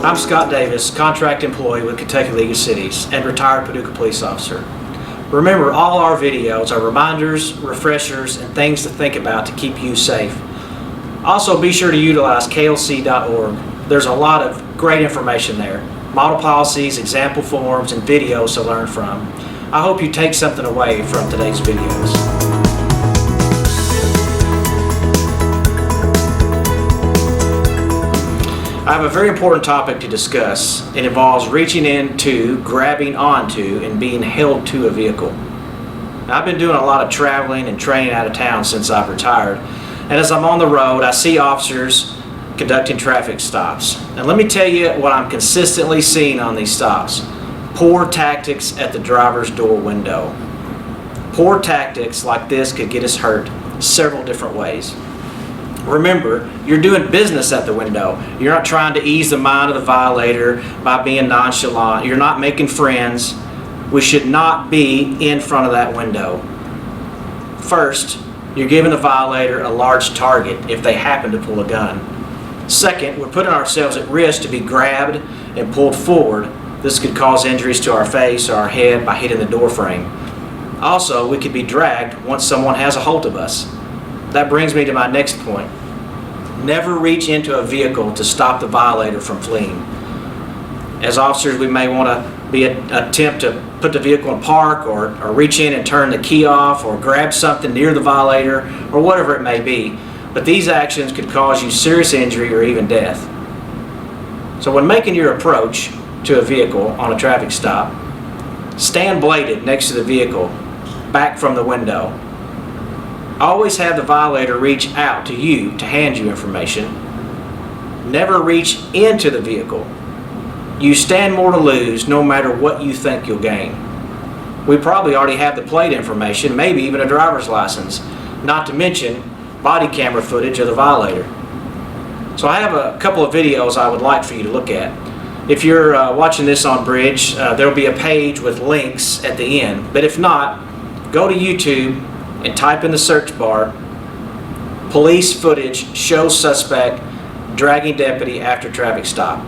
I'm Scott Davis, contract employee with Kentucky League of Cities and retired Paducah police officer. Remember, all our videos are reminders, refreshers, and things to think about to keep you safe. Also, be sure to utilize klc.org. There's a lot of great information there. Model policies, example forms, and videos to learn from. I hope you take something away from today's videos. I have a very important topic to discuss. It involves reaching into, grabbing onto, and being held to a vehicle. Now, I've been doing a lot of traveling and training out of town since I've retired. And as I'm on the road, I see officers conducting traffic stops. And let me tell you what I'm consistently seeing on these stops. Poor tactics at the driver's door window. Poor tactics like this could get us hurt several different ways. Remember, you're doing business at the window. You're not trying to ease the mind of the violator by being nonchalant. You're not making friends. We should not be in front of that window. First, you're giving the violator a large target if they happen to pull a gun. Second, we're putting ourselves at risk to be grabbed and pulled forward. This could cause injuries to our face or our head by hitting the door frame. Also, we could be dragged once someone has a hold of us. That brings me to my next point. Never reach into a vehicle to stop the violator from fleeing. As officers, we may want to attempt to put the vehicle in park or reach in and turn the key off or grab something near the violator or whatever it may be. But these actions could cause you serious injury or even death. So when making your approach to a vehicle on a traffic stop, stand bladed next to the vehicle, back from the window. Always have the violator reach out to you to hand you information. Never reach into the vehicle. You stand more to lose no matter what you think you'll gain. We probably already have the plate information, maybe even a driver's license, not to mention body camera footage of the violator. So I have a couple of videos I would like for you to look at. If you're watching this on Bridge, there'll be a page with links at the end. But if not, go to YouTube and type in the search bar, police footage shows suspect dragging deputy after traffic stop.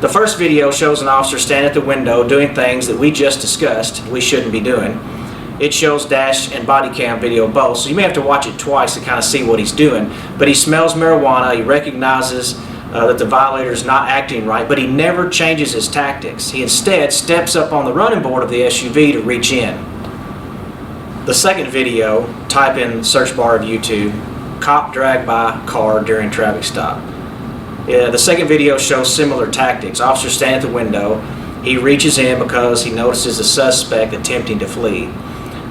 The first video shows an officer standing at the window doing things that we just discussed we shouldn't be doing. It shows dash and body cam video both, so you may have to watch it twice to kind of see what he's doing. But he smells marijuana, he recognizes that the violator is not acting right, but he never changes his tactics. He instead steps up on the running board of the SUV to reach in. The second video, type in the search bar of YouTube, cop dragged by car during traffic stop. The second video shows similar tactics. Officer standing at the window, he reaches in because he notices the suspect attempting to flee.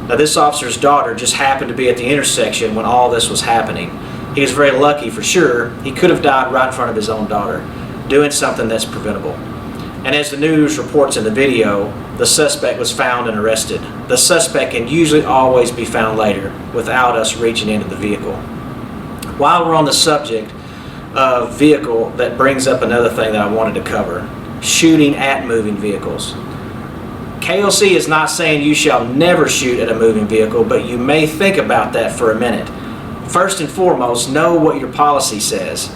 Now, this officer's daughter just happened to be at the intersection when all this was happening. He was very lucky for sure. He could have died right in front of his own daughter, doing something that's preventable. And as the news reports in the video, the suspect was found and arrested. The suspect can usually always be found later without us reaching into the vehicle. While we're on the subject of vehicle, that brings up another thing that I wanted to cover: shooting at moving vehicles. KLC is not saying you shall never shoot at a moving vehicle, but you may think about that for a minute. First and foremost, know what your policy says.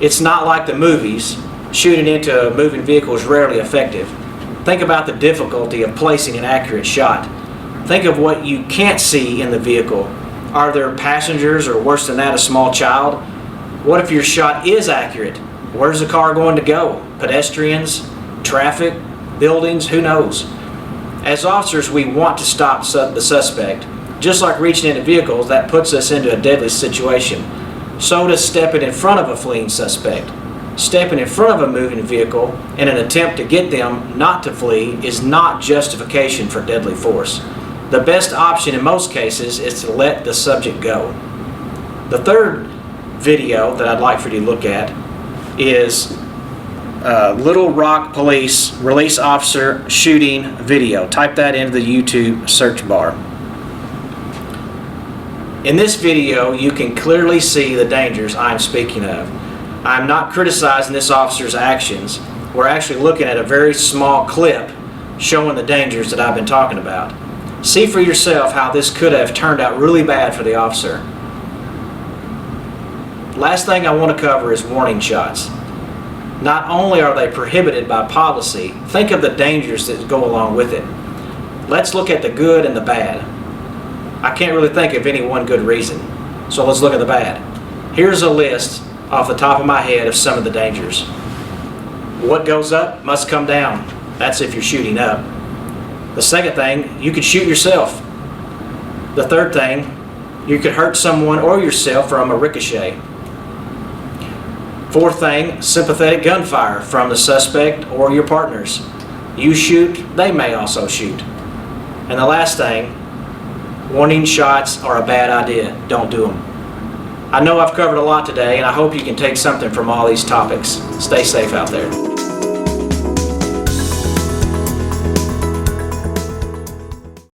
It's not like the movies. Shooting into a moving vehicle is rarely effective. Think about the difficulty of placing an accurate shot. Think of what you can't see in the vehicle. Are there passengers, or worse than that, a small child? What if your shot is accurate? Where's the car going to go? Pedestrians? Traffic? Buildings? Who knows? As officers, we want to stop the suspect. Just like reaching into vehicles, that puts us into a deadly situation. So does stepping in front of a fleeing suspect. Stepping in front of a moving vehicle in an attempt to get them not to flee is not justification for deadly force. The best option in most cases is to let the subject go. The third video that I'd like for you to look at is Little Rock Police Release Officer Shooting Video. Type that into the YouTube search bar. In this video, you can clearly see the dangers I'm speaking of. I'm not criticizing this officer's actions. We're actually looking at a very small clip showing the dangers that I've been talking about. See for yourself how this could have turned out really bad for the officer. Last thing I want to cover is warning shots. Not only are they prohibited by policy, think of the dangers that go along with it. Let's look at the good and the bad. I can't really think of any one good reason, so let's look at the bad. Here's a list off the top of my head of some of the dangers. What goes up must come down. That's if you're shooting up. The second thing, you could shoot yourself. The third thing, you could hurt someone or yourself from a ricochet. Fourth thing, sympathetic gunfire from the suspect or your partners. You shoot, they may also shoot. And the last thing, warning shots are a bad idea. Don't do them. I know I've covered a lot today, and I hope you can take something from all these topics. Stay safe out there.